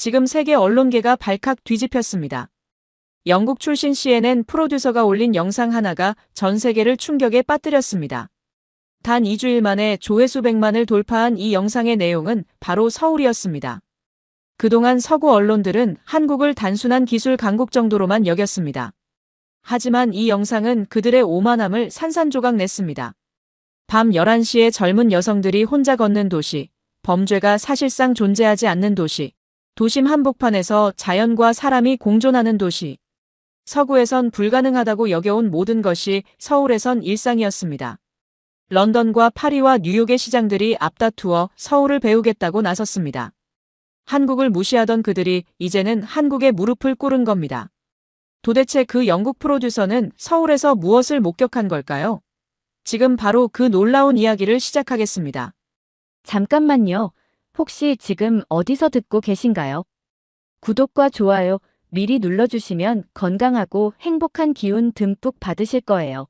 지금 세계 언론계가 발칵 뒤집혔습니다. 영국 출신 CNN 프로듀서가 올린 영상 하나가 전 세계를 충격에 빠뜨렸습니다. 단 2주일 만에 조회수 100만을 돌파한 이 영상의 내용은 바로 서울이었습니다. 그동안 서구 언론들은 한국을 단순한 기술 강국 정도로만 여겼습니다. 하지만 이 영상은 그들의 오만함을 산산조각 냈습니다. 밤 11시에 젊은 여성들이 혼자 걷는 도시, 범죄가 사실상 존재하지 않는 도시, 도심 한복판에서 자연과 사람이 공존하는 도시. 서구에선 불가능하다고 여겨온 모든 것이 서울에선 일상이었습니다. 런던과 파리와 뉴욕의 시장들이 앞다투어 서울을 배우겠다고 나섰습니다. 한국을 무시하던 그들이 이제는 한국에 무릎을 꿇은 겁니다. 도대체 그 영국 프로듀서는 서울에서 무엇을 목격한 걸까요? 지금 바로 그 놀라운 이야기를 시작하겠습니다. 잠깐만요. 혹시 지금 어디서 듣고 계신가요? 구독과 좋아요 미리 눌러주시면 건강하고 행복한 기운 듬뿍 받으실 거예요.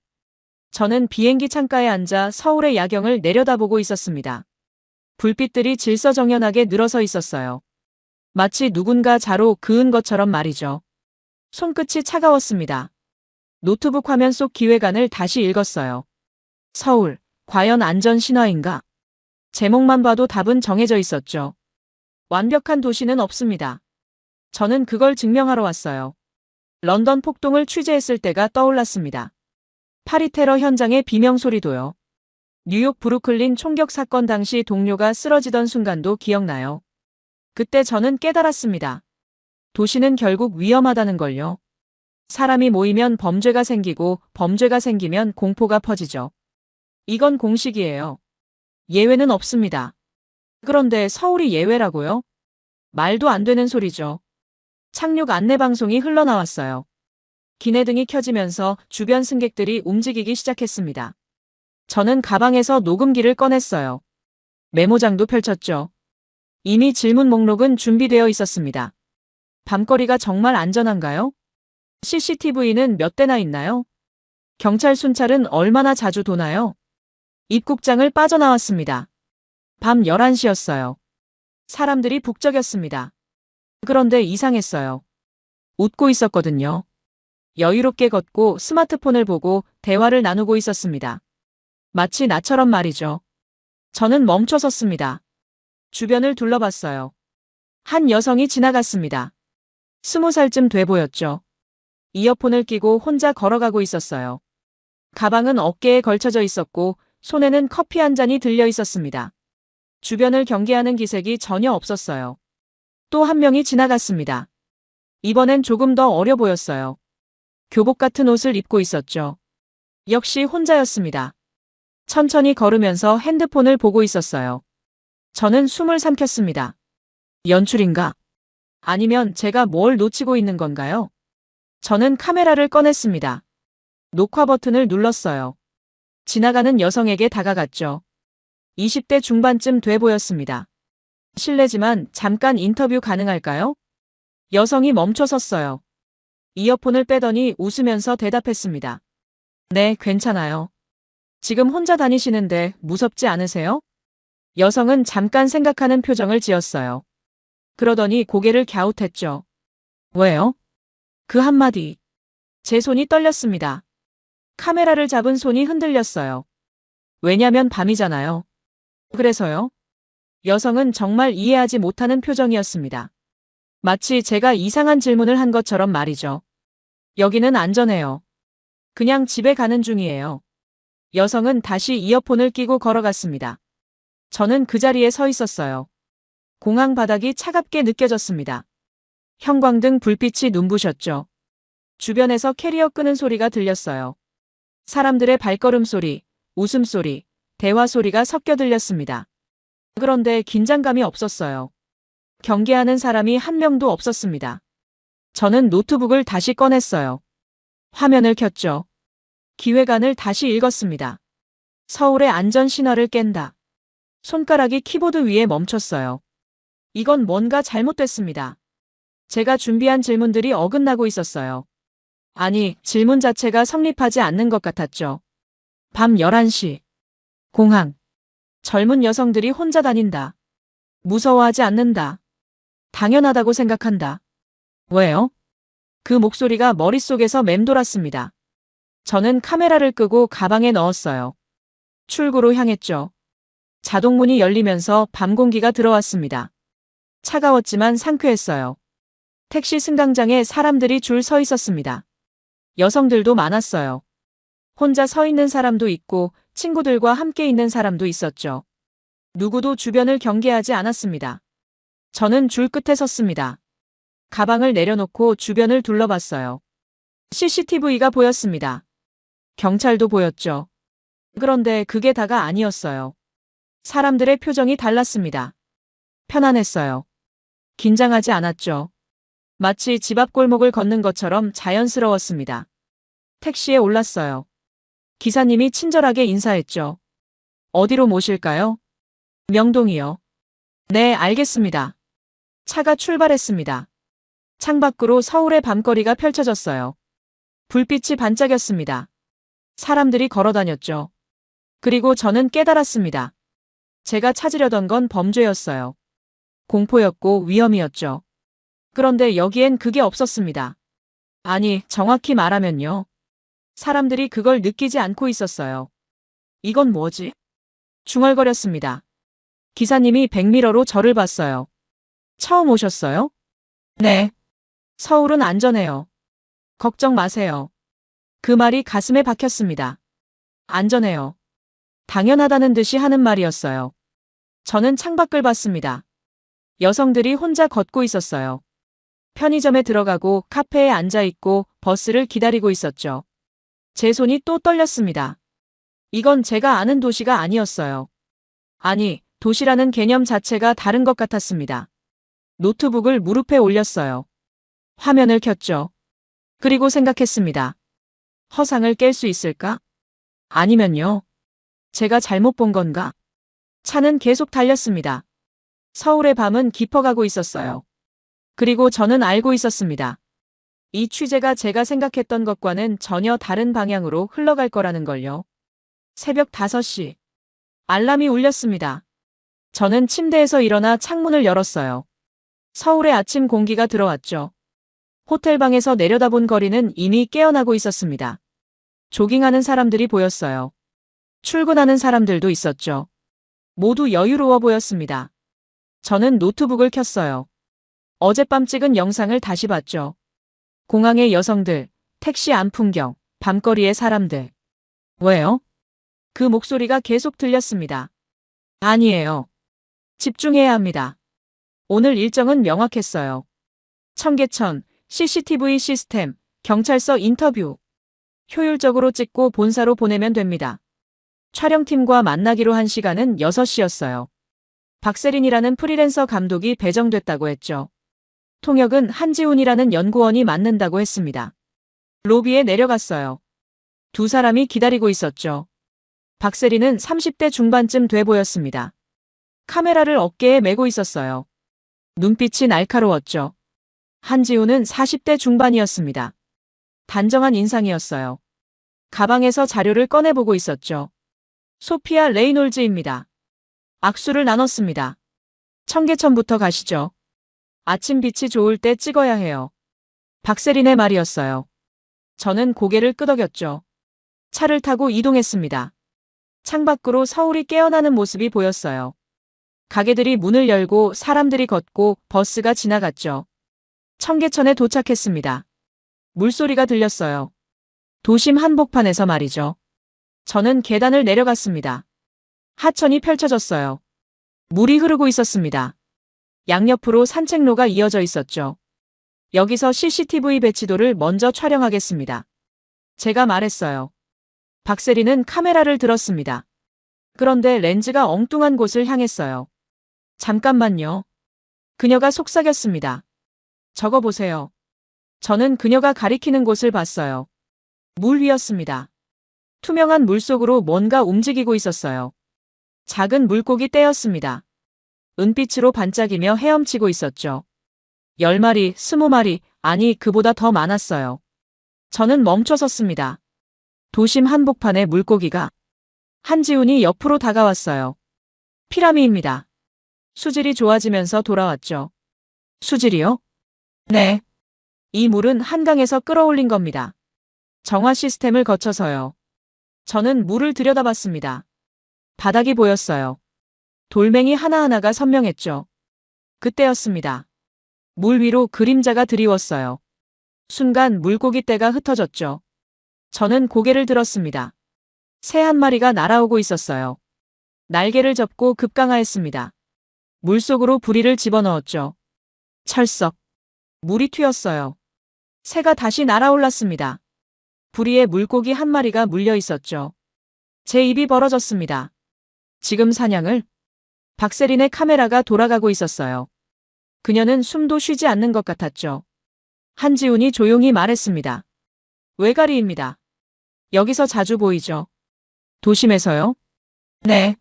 저는 비행기 창가에 앉아 서울의 야경을 내려다보고 있었습니다. 불빛들이 질서정연하게 늘어서 있었어요. 마치 누군가 자로 그은 것처럼 말이죠. 손끝이 차가웠습니다. 노트북 화면 속 기획안을 다시 읽었어요. 서울, 과연 안전 신화인가? 제목만 봐도 답은 정해져 있었죠. 완벽한 도시는 없습니다. 저는 그걸 증명하러 왔어요. 런던 폭동을 취재했을 때가 떠올랐습니다. 파리 테러 현장의 비명소리도요. 뉴욕 브루클린 총격 사건 당시 동료가 쓰러지던 순간도 기억나요. 그때 저는 깨달았습니다. 도시는 결국 위험하다는 걸요. 사람이 모이면 범죄가 생기고 범죄가 생기면 공포가 퍼지죠. 이건 공식이에요. 예외는 없습니다. 그런데 서울이 예외라고요? 말도 안 되는 소리죠. 착륙 안내 방송이 흘러나왔어요. 기내등이 켜지면서 주변 승객들이 움직이기 시작했습니다. 저는 가방에서 녹음기를 꺼냈어요. 메모장도 펼쳤죠. 이미 질문 목록은 준비되어 있었습니다. 밤거리가 정말 안전한가요? CCTV는 몇 대나 있나요? 경찰 순찰은 얼마나 자주 도나요? 입국장을 빠져나왔습니다. 밤 11시였어요. 사람들이 북적였습니다. 그런데 이상했어요. 웃고 있었거든요. 여유롭게 걷고 스마트폰을 보고 대화를 나누고 있었습니다. 마치 나처럼 말이죠. 저는 멈춰 섰습니다. 주변을 둘러봤어요. 한 여성이 지나갔습니다. 20살쯤 돼 보였죠. 이어폰을 끼고 혼자 걸어가고 있었어요. 가방은 어깨에 걸쳐져 있었고 손에는 커피 한 잔이 들려 있었습니다. 주변을 경계하는 기색이 전혀 없었어요. 또 한 명이 지나갔습니다. 이번엔 조금 더 어려 보였어요. 교복 같은 옷을 입고 있었죠. 역시 혼자였습니다. 천천히 걸으면서 핸드폰을 보고 있었어요. 저는 숨을 삼켰습니다. 연출인가? 아니면 제가 뭘 놓치고 있는 건가요? 저는 카메라를 꺼냈습니다. 녹화 버튼을 눌렀어요. 지나가는 여성에게 다가갔죠. 20대 중반쯤 돼 보였습니다. 실례지만 잠깐 인터뷰 가능할까요? 여성이 멈춰 섰어요. 이어폰을 빼더니 웃으면서 대답했습니다. 네, 괜찮아요. 지금 혼자 다니시는데 무섭지 않으세요? 여성은 잠깐 생각하는 표정을 지었어요. 그러더니 고개를 갸웃했죠. 왜요? 그 한마디. 제 손이 떨렸습니다. 카메라를 잡은 손이 흔들렸어요. 왜냐면 밤이잖아요. 그래서요? 여성은 정말 이해하지 못하는 표정이었습니다. 마치 제가 이상한 질문을 한 것처럼 말이죠. 여기는 안전해요. 그냥 집에 가는 중이에요. 여성은 다시 이어폰을 끼고 걸어갔습니다. 저는 그 자리에 서 있었어요. 공항 바닥이 차갑게 느껴졌습니다. 형광등 불빛이 눈부셨죠. 주변에서 캐리어 끄는 소리가 들렸어요. 사람들의 발걸음 소리, 웃음소리, 대화 소리가 섞여 들렸습니다. 그런데 긴장감이 없었어요. 경계하는 사람이 한 명도 없었습니다. 저는 노트북을 다시 꺼냈어요. 화면을 켰죠. 기획안을 다시 읽었습니다. 서울의 안전 신화를 깬다. 손가락이 키보드 위에 멈췄어요. 이건 뭔가 잘못됐습니다. 제가 준비한 질문들이 어긋나고 있었어요. 아니, 질문 자체가 성립하지 않는 것 같았죠. 밤 11시. 공항. 젊은 여성들이 혼자 다닌다. 무서워하지 않는다. 당연하다고 생각한다. 왜요? 그 목소리가 머릿속에서 맴돌았습니다. 저는 카메라를 끄고 가방에 넣었어요. 출구로 향했죠. 자동문이 열리면서 밤 공기가 들어왔습니다. 차가웠지만 상쾌했어요. 택시 승강장에 사람들이 줄 서 있었습니다. 여성들도 많았어요. 혼자 서 있는 사람도 있고 친구들과 함께 있는 사람도 있었죠. 누구도 주변을 경계하지 않았습니다. 저는 줄 끝에 섰습니다. 가방을 내려놓고 주변을 둘러봤어요. CCTV가 보였습니다. 경찰도 보였죠. 그런데 그게 다가 아니었어요. 사람들의 표정이 달랐습니다. 편안했어요. 긴장하지 않았죠. 마치 집 앞 골목을 걷는 것처럼 자연스러웠습니다. 택시에 올랐어요. 기사님이 친절하게 인사했죠. 어디로 모실까요? 명동이요. 네, 알겠습니다. 차가 출발했습니다. 창밖으로 서울의 밤거리가 펼쳐졌어요. 불빛이 반짝였습니다. 사람들이 걸어다녔죠. 그리고 저는 깨달았습니다. 제가 찾으려던 건 범죄였어요. 공포였고 위험이었죠. 그런데 여기엔 그게 없었습니다. 아니, 정확히 말하면요. 사람들이 그걸 느끼지 않고 있었어요. 이건 뭐지? 중얼거렸습니다. 기사님이 백미러로 저를 봤어요. 처음 오셨어요? 네. 서울은 안전해요. 걱정 마세요. 그 말이 가슴에 박혔습니다. 안전해요. 당연하다는 듯이 하는 말이었어요. 저는 창밖을 봤습니다. 여성들이 혼자 걷고 있었어요. 편의점에 들어가고 카페에 앉아 있고 버스를 기다리고 있었죠. 제 손이 또 떨렸습니다. 이건 제가 아는 도시가 아니었어요. 아니, 도시라는 개념 자체가 다른 것 같았습니다. 노트북을 무릎에 올렸어요. 화면을 켰죠. 그리고 생각했습니다. 허상을 깰 수 있을까? 아니면요. 제가 잘못 본 건가? 차는 계속 달렸습니다. 서울의 밤은 깊어가고 있었어요. 그리고 저는 알고 있었습니다. 이 취재가 제가 생각했던 것과는 전혀 다른 방향으로 흘러갈 거라는 걸요. 새벽 5시. 알람이 울렸습니다. 저는 침대에서 일어나 창문을 열었어요. 서울의 아침 공기가 들어왔죠. 호텔방에서 내려다본 거리는 이미 깨어나고 있었습니다. 조깅하는 사람들이 보였어요. 출근하는 사람들도 있었죠. 모두 여유로워 보였습니다. 저는 노트북을 켰어요. 어젯밤 찍은 영상을 다시 봤죠. 공항의 여성들, 택시 안 풍경, 밤거리의 사람들. 왜요? 그 목소리가 계속 들렸습니다. 아니에요. 집중해야 합니다. 오늘 일정은 명확했어요. 청계천, CCTV 시스템, 경찰서 인터뷰. 효율적으로 찍고 본사로 보내면 됩니다. 촬영팀과 만나기로 한 시간은 6시였어요. 박세린이라는 프리랜서 감독이 배정됐다고 했죠. 통역은 한지훈이라는 연구원이 맡는다고 했습니다. 로비에 내려갔어요. 두 사람이 기다리고 있었죠. 박세린은 30대 중반쯤 돼 보였습니다. 카메라를 어깨에 메고 있었어요. 눈빛이 날카로웠죠. 한지훈은 40대 중반이었습니다. 단정한 인상이었어요. 가방에서 자료를 꺼내보고 있었죠. 소피아 레이놀즈입니다. 악수를 나눴습니다. 청계천부터 가시죠. 아침 빛이 좋을 때 찍어야 해요. 박세린의 말이었어요. 저는 고개를 끄덕였죠. 차를 타고 이동했습니다. 창밖으로 서울이 깨어나는 모습이 보였어요. 가게들이 문을 열고 사람들이 걷고 버스가 지나갔죠. 청계천에 도착했습니다. 물소리가 들렸어요. 도심 한복판에서 말이죠. 저는 계단을 내려갔습니다. 하천이 펼쳐졌어요. 물이 흐르고 있었습니다. 양옆으로 산책로가 이어져 있었죠. 여기서 CCTV 배치도를 먼저 촬영하겠습니다. 제가 말했어요. 박세리는 카메라를 들었습니다. 그런데 렌즈가 엉뚱한 곳을 향했어요. 잠깐만요. 그녀가 속삭였습니다. 저거 보세요. 저는 그녀가 가리키는 곳을 봤어요. 물 위였습니다. 투명한 물 속으로 뭔가 움직이고 있었어요. 작은 물고기 떼였습니다. 은빛으로 반짝이며 헤엄치고 있었죠. 10마리, 20마리, 아니 그보다 더 많았어요. 저는 멈춰 섰습니다. 도심 한복판에 물고기가. 한지훈이 옆으로 다가왔어요. 피라미입니다. 수질이 좋아지면서 돌아왔죠. 수질이요? 네. 이 물은 한강에서 끌어올린 겁니다. 정화 시스템을 거쳐서요. 저는 물을 들여다봤습니다. 바닥이 보였어요. 돌멩이 하나하나가 선명했죠. 그때였습니다. 물 위로 그림자가 드리웠어요. 순간 물고기 떼가 흩어졌죠. 저는 고개를 들었습니다. 새 한 마리가 날아오고 있었어요. 날개를 접고 급강하했습니다. 물속으로 부리를 집어넣었죠. 철썩. 물이 튀었어요. 새가 다시 날아올랐습니다. 부리에 물고기 한 마리가 물려 있었죠. 제 입이 벌어졌습니다. 지금 사냥을? 박세린의 카메라가 돌아가고 있었어요. 그녀는 숨도 쉬지 않는 것 같았죠. 한지훈이 조용히 말했습니다. 외가리입니다. 여기서 자주 보이죠? 도심에서요? 네.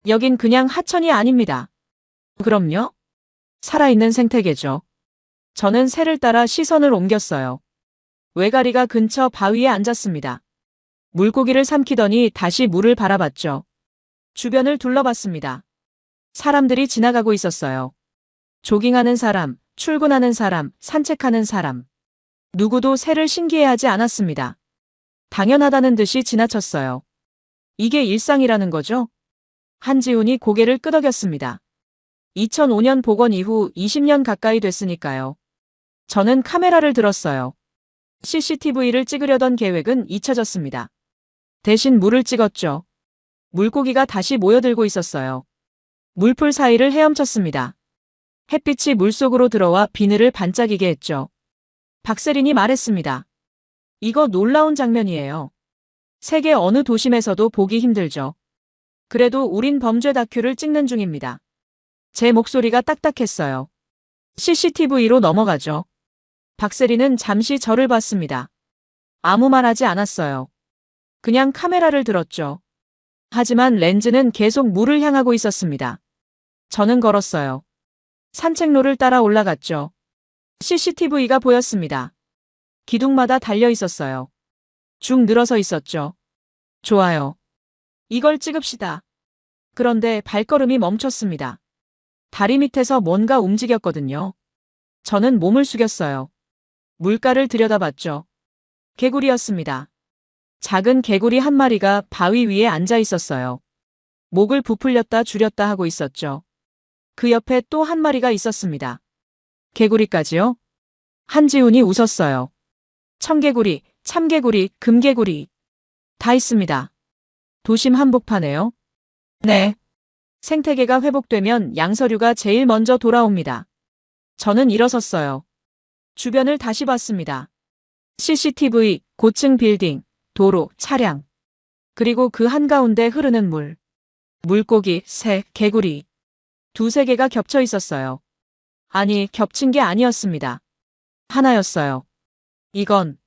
여긴 그냥 하천이 아닙니다. 그럼요? 살아있는 생태계죠. 저는 새를 따라 시선을 옮겼어요. 외가리가 근처 바위에 앉았습니다. 물고기를 삼키더니 다시 물을 바라봤죠. 주변을 둘러봤습니다. 사람들이 지나가고 있었어요. 조깅하는 사람, 출근하는 사람, 산책하는 사람. 누구도 새를 신기해하지 않았습니다. 당연하다는 듯이 지나쳤어요. 이게 일상이라는 거죠? 한지훈이 고개를 끄덕였습니다. 2005년 복원 이후 20년 가까이 됐으니까요. 저는 카메라를 들었어요. CCTV를 찍으려던 계획은 잊혀졌습니다. 대신 물을 찍었죠. 물고기가 다시 모여들고 있었어요. 물풀 사이를 헤엄쳤습니다. 햇빛이 물속으로 들어와 비늘을 반짝이게 했죠. 박세린이 말했습니다. 이거 놀라운 장면이에요. 세계 어느 도심에서도 보기 힘들죠. 그래도 우린 범죄 다큐를 찍는 중입니다. 제 목소리가 딱딱했어요. CCTV로 넘어가죠. 박세린은 잠시 저를 봤습니다. 아무 말 하지 않았어요. 그냥 카메라를 들었죠. 하지만 렌즈는 계속 물을 향하고 있었습니다. 저는 걸었어요. 산책로를 따라 올라갔죠. CCTV가 보였습니다. 기둥마다 달려 있었어요. 쭉 늘어서 있었죠. 좋아요. 이걸 찍읍시다. 그런데 발걸음이 멈췄습니다. 다리 밑에서 뭔가 움직였거든요. 저는 몸을 숙였어요. 물가를 들여다봤죠. 개구리였습니다. 작은 개구리 한 마리가 바위 위에 앉아 있었어요. 목을 부풀렸다 줄였다 하고 있었죠. 그 옆에 또 한 마리가 있었습니다. 개구리까지요? 한지훈이 웃었어요. 청개구리, 참개구리, 금개구리. 다 있습니다. 도심 한복판에요? 네. 생태계가 회복되면 양서류가 제일 먼저 돌아옵니다. 저는 일어섰어요. 주변을 다시 봤습니다. CCTV, 고층 빌딩, 도로, 차량. 그리고 그 한가운데 흐르는 물. 물고기, 새, 개구리. 두세 개가 겹쳐 있었어요. 아니, 겹친 게 아니었습니다. 하나였어요. 이건.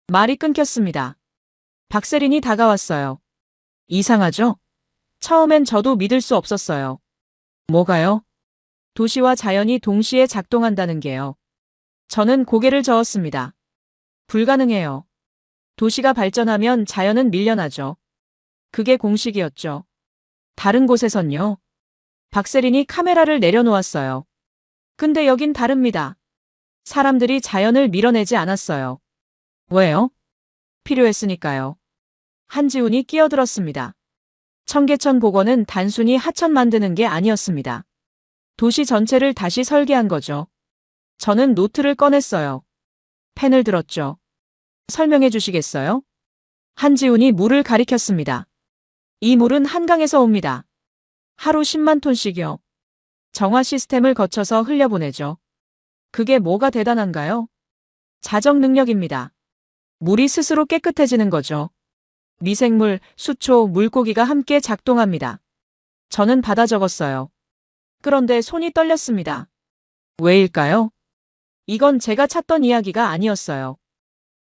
말이 끊겼습니다. 박세린이 다가왔어요. 이상하죠? 처음엔 저도 믿을 수 없었어요. 뭐가요? 도시와 자연이 동시에 작동한다는 게요. 저는 고개를 저었습니다. 불가능해요. 도시가 발전하면 자연은 밀려나죠. 그게 공식이었죠. 다른 곳에선요. 박세린이 카메라를 내려놓았어요. 근데 여긴 다릅니다. 사람들이 자연을 밀어내지 않았어요. 왜요? 필요했으니까요. 한지훈이 끼어들었습니다. 청계천 복원은 단순히 하천 만드는 게 아니었습니다. 도시 전체를 다시 설계한 거죠. 저는 노트를 꺼냈어요. 펜을 들었죠. 설명해 주시겠어요? 한지훈이 물을 가리켰습니다. 이 물은 한강에서 옵니다. 하루 10만 톤씩요. 정화 시스템을 거쳐서 흘려보내죠. 그게 뭐가 대단한가요? 자정 능력입니다. 물이 스스로 깨끗해지는 거죠. 미생물, 수초, 물고기가 함께 작동합니다. 저는 받아 적었어요. 그런데 손이 떨렸습니다. 왜일까요? 이건 제가 찾던 이야기가 아니었어요.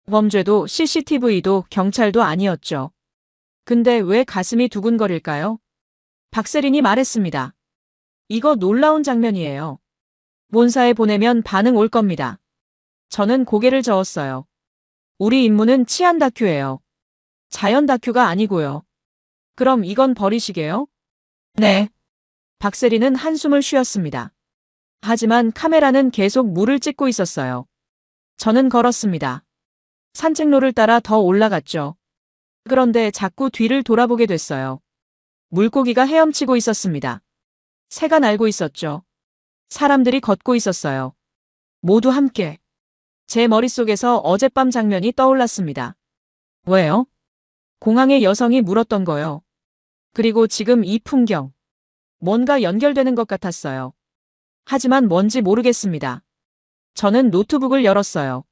범죄도 CCTV도 경찰도 아니었죠. 근데 왜 가슴이 두근거릴까요? 박세린이 말했습니다. 이거 놀라운 장면이에요. 본사에 보내면 반응 올 겁니다. 저는 고개를 저었어요. 우리 임무는 치안 다큐예요. 자연 다큐가 아니고요. 그럼 이건 버리시게요? 네. 박세린은 한숨을 쉬었습니다. 하지만 카메라는 계속 물을 찍고 있었어요. 저는 걸었습니다. 산책로를 따라 더 올라갔죠. 그런데 자꾸 뒤를 돌아보게 됐어요. 물고기가 헤엄치고 있었습니다. 새가 날고 있었죠. 사람들이 걷고 있었어요. 모두 함께. 제 머릿속에서 어젯밤 장면이 떠올랐습니다. 왜요? 공항의 여성이 물었던 거요. 그리고 지금 이 풍경. 뭔가 연결되는 것 같았어요. 하지만 뭔지 모르겠습니다. 저는 노트북을 열었어요.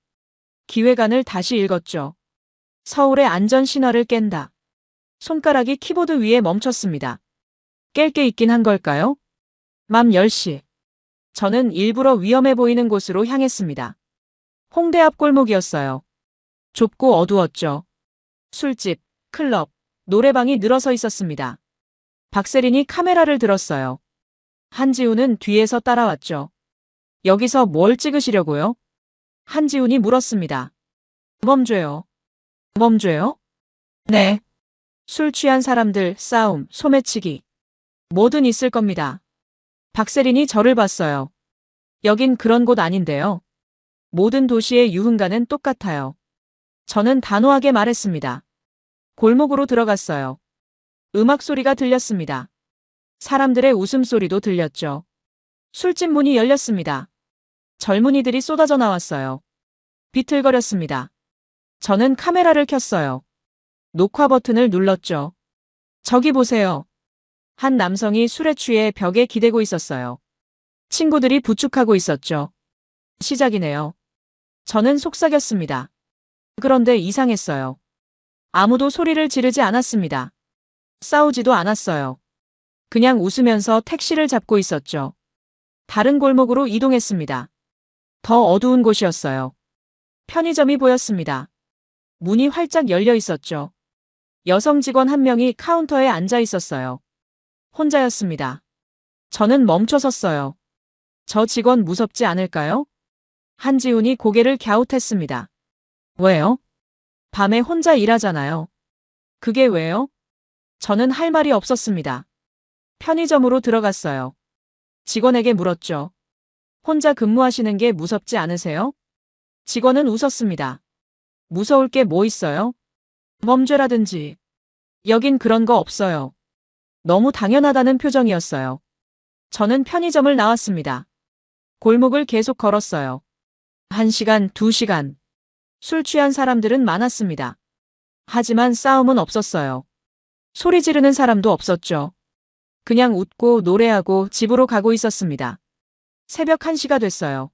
기획안을 다시 읽었죠. 서울의 안전 신호를 깬다. 손가락이 키보드 위에 멈췄습니다. 깰 게 있긴 한 걸까요? 밤 10시. 저는 일부러 위험해 보이는 곳으로 향했습니다. 홍대 앞 골목이었어요. 좁고 어두웠죠. 술집, 클럽, 노래방이 늘어서 있었습니다. 박세린이 카메라를 들었어요. 한지훈은 뒤에서 따라왔죠. 여기서 뭘 찍으시려고요? 한지훈이 물었습니다. 범죄요. 범죄요? 네. 술 취한 사람들, 싸움, 소매치기. 뭐든 있을 겁니다. 박세린이 저를 봤어요. 여긴 그런 곳 아닌데요. 모든 도시의 유흥가는 똑같아요. 저는 단호하게 말했습니다. 골목으로 들어갔어요. 음악 소리가 들렸습니다. 사람들의 웃음소리도 들렸죠. 술집 문이 열렸습니다. 젊은이들이 쏟아져 나왔어요. 비틀거렸습니다. 저는 카메라를 켰어요. 녹화 버튼을 눌렀죠. 저기 보세요. 한 남성이 술에 취해 벽에 기대고 있었어요. 친구들이 부축하고 있었죠. 시작이네요. 저는 속삭였습니다. 그런데 이상했어요. 아무도 소리를 지르지 않았습니다. 싸우지도 않았어요. 그냥 웃으면서 택시를 잡고 있었죠. 다른 골목으로 이동했습니다. 더 어두운 곳이었어요. 편의점이 보였습니다. 문이 활짝 열려 있었죠. 여성 직원 한 명이 카운터에 앉아 있었어요. 혼자였습니다. 저는 멈춰 섰어요. 저 직원 무섭지 않을까요? 한지훈이 고개를 갸웃했습니다. 왜요? 밤에 혼자 일하잖아요. 그게 왜요? 저는 할 말이 없었습니다. 편의점으로 들어갔어요. 직원에게 물었죠. 혼자 근무하시는 게 무섭지 않으세요? 직원은 웃었습니다. 무서울 게 뭐 있어요? 범죄라든지. 여긴 그런 거 없어요. 너무 당연하다는 표정이었어요. 저는 편의점을 나왔습니다. 골목을 계속 걸었어요. 1시간, 2시간. 술 취한 사람들은 많았습니다. 하지만 싸움은 없었어요. 소리 지르는 사람도 없었죠. 그냥 웃고 노래하고 집으로 가고 있었습니다. 새벽 1시가 됐어요.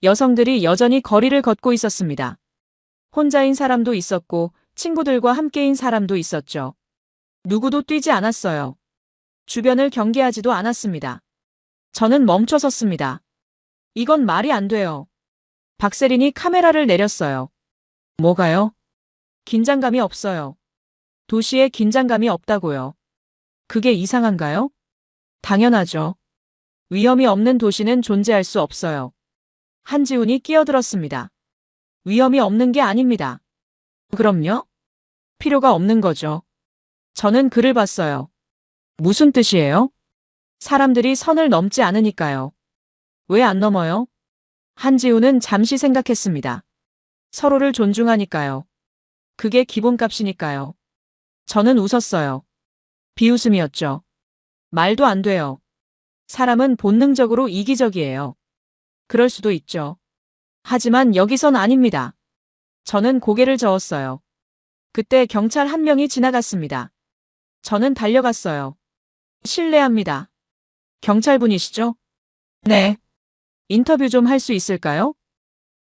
여성들이 여전히 거리를 걷고 있었습니다. 혼자인 사람도 있었고 친구들과 함께인 사람도 있었죠. 누구도 뛰지 않았어요. 주변을 경계하지도 않았습니다. 저는 멈춰 섰습니다. 이건 말이 안 돼요. 박세린이 카메라를 내렸어요. 뭐가요? 긴장감이 없어요. 도시에 긴장감이 없다고요. 그게 이상한가요? 당연하죠. 위험이 없는 도시는 존재할 수 없어요. 한지훈이 끼어들었습니다. 위험이 없는 게 아닙니다. 그럼요? 필요가 없는 거죠. 저는 그를 봤어요. 무슨 뜻이에요? 사람들이 선을 넘지 않으니까요. 왜 안 넘어요? 한지훈은 잠시 생각했습니다. 서로를 존중하니까요. 그게 기본값이니까요. 저는 웃었어요. 비웃음이었죠. 말도 안 돼요. 사람은 본능적으로 이기적이에요. 그럴 수도 있죠. 하지만 여기선 아닙니다. 저는 고개를 저었어요. 그때 경찰 한 명이 지나갔습니다. 저는 달려갔어요. 실례합니다. 경찰분이시죠? 네. 인터뷰 좀 할 수 있을까요?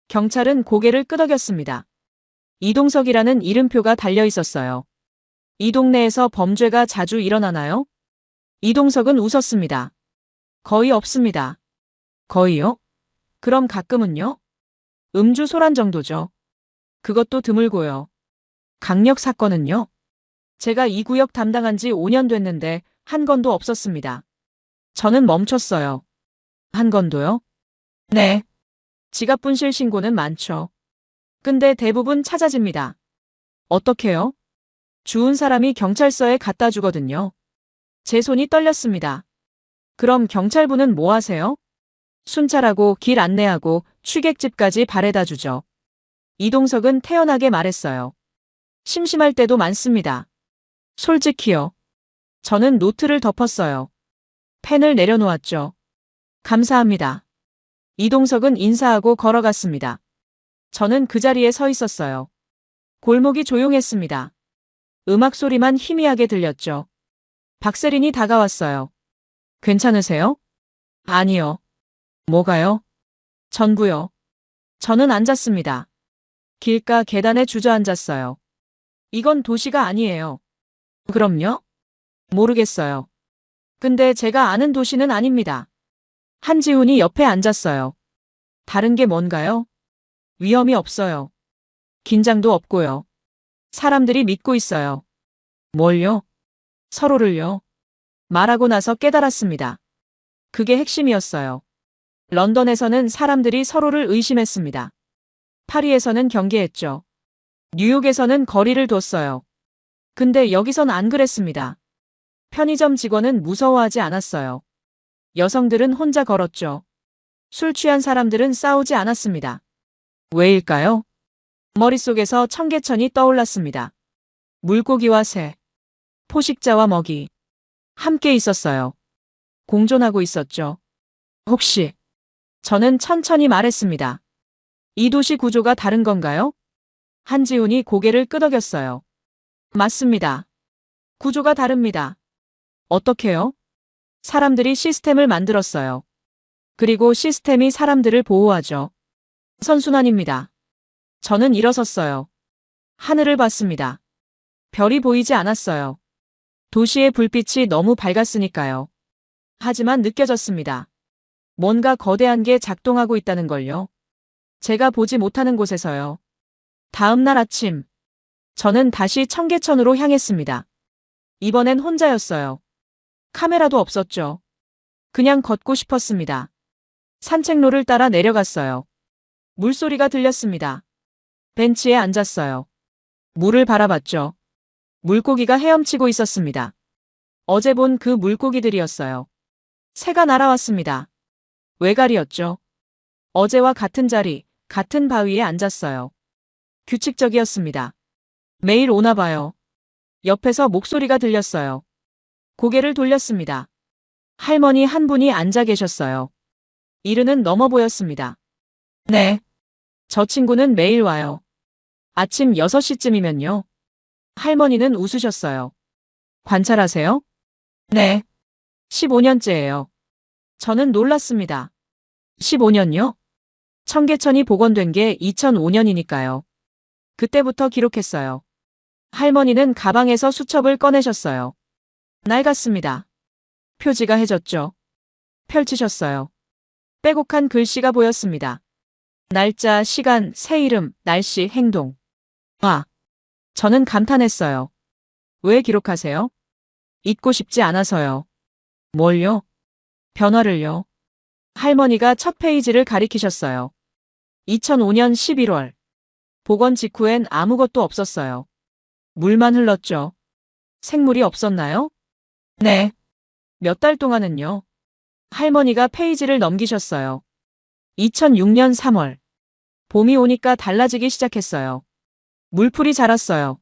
경찰은 고개를 끄덕였습니다. 이동석이라는 이름표가 달려 있었어요. 이 동네에서 범죄가 자주 일어나나요? 이동석은 웃었습니다. 거의 없습니다. 거의요? 그럼 가끔은요? 음주 소란 정도죠. 그것도 드물고요. 강력 사건은요? 제가 이 구역 담당한 지 5년 됐는데 한 건도 없었습니다. 저는 멈췄어요. 한 건도요? 네. 지갑 분실 신고는 많죠. 근데 대부분 찾아집니다. 어떻게요? 주운 사람이 경찰서에 갖다 주거든요. 제 손이 떨렸습니다. 그럼 경찰분은 뭐 하세요? 순찰하고 길 안내하고 취객집까지 바래다 주죠. 이동석은 태연하게 말했어요. 심심할 때도 많습니다. 솔직히요. 저는 노트를 덮었어요. 펜을 내려놓았죠. 감사합니다. 이동석은 인사하고 걸어갔습니다. 저는 그 자리에 서 있었어요. 골목이 조용했습니다. 음악 소리만 희미하게 들렸죠. 박세린이 다가왔어요. 괜찮으세요? 아니요. 뭐가요? 전부요. 저는 앉았습니다. 길가 계단에 주저앉았어요. 이건 도시가 아니에요. 그럼요? 모르겠어요. 근데 제가 아는 도시는 아닙니다. 한지훈이 옆에 앉았어요. 다른 게 뭔가요? 위험이 없어요. 긴장도 없고요. 사람들이 믿고 있어요. 뭘요? 서로를요. 말하고 나서 깨달았습니다. 그게 핵심이었어요. 런던에서는 사람들이 서로를 의심했습니다. 파리에서는 경계했죠. 뉴욕에서는 거리를 뒀어요. 근데 여기선 안 그랬습니다. 편의점 직원은 무서워하지 않았어요. 여성들은 혼자 걸었죠. 술 취한 사람들은 싸우지 않았습니다. 왜일까요? 머릿속에서 청계천이 떠올랐습니다. 물고기와 새, 포식자와 먹이, 함께 있었어요. 공존하고 있었죠. 혹시, 저는 천천히 말했습니다. 이 도시 구조가 다른 건가요? 한지훈이 고개를 끄덕였어요. 맞습니다. 구조가 다릅니다. 어떻게요? 사람들이 시스템을 만들었어요. 그리고 시스템이 사람들을 보호하죠. 선순환입니다. 저는 일어섰어요. 하늘을 봤습니다. 별이 보이지 않았어요. 도시의 불빛이 너무 밝았으니까요. 하지만 느껴졌습니다. 뭔가 거대한 게 작동하고 있다는 걸요. 제가 보지 못하는 곳에서요. 다음 날 아침, 저는 다시 청계천으로 향했습니다. 이번엔 혼자였어요. 카메라도 없었죠. 그냥 걷고 싶었습니다. 산책로를 따라 내려갔어요. 물소리가 들렸습니다. 벤치에 앉았어요. 물을 바라봤죠. 물고기가 헤엄치고 있었습니다. 어제 본 그 물고기들이었어요. 새가 날아왔습니다. 외갈이었죠. 어제와 같은 자리, 같은 바위에 앉았어요. 규칙적이었습니다. 매일 오나 봐요. 옆에서 목소리가 들렸어요. 고개를 돌렸습니다. 할머니 한 분이 앉아 계셨어요. 이르는 넘어 보였습니다. 네. 저 친구는 매일 와요. 아침 6시쯤이면요. 할머니는 웃으셨어요. 관찰하세요? 네. 15년째예요. 저는 놀랐습니다. 15년요? 청계천이 복원된 게 2005년이니까요. 그때부터 기록했어요. 할머니는 가방에서 수첩을 꺼내셨어요. 낡았습니다. 표지가 해졌죠. 펼치셨어요. 빼곡한 글씨가 보였습니다. 날짜, 시간, 새 이름, 날씨, 행동. 아, 저는 감탄했어요. 왜 기록하세요? 잊고 싶지 않아서요. 뭘요? 변화를요. 할머니가 첫 페이지를 가리키셨어요. 2005년 11월. 복원 직후엔 아무것도 없었어요. 물만 흘렀죠. 생물이 없었나요? 네. 몇 달 동안은요. 할머니가 페이지를 넘기셨어요. 2006년 3월. 봄이 오니까 달라지기 시작했어요. 물풀이 자랐어요.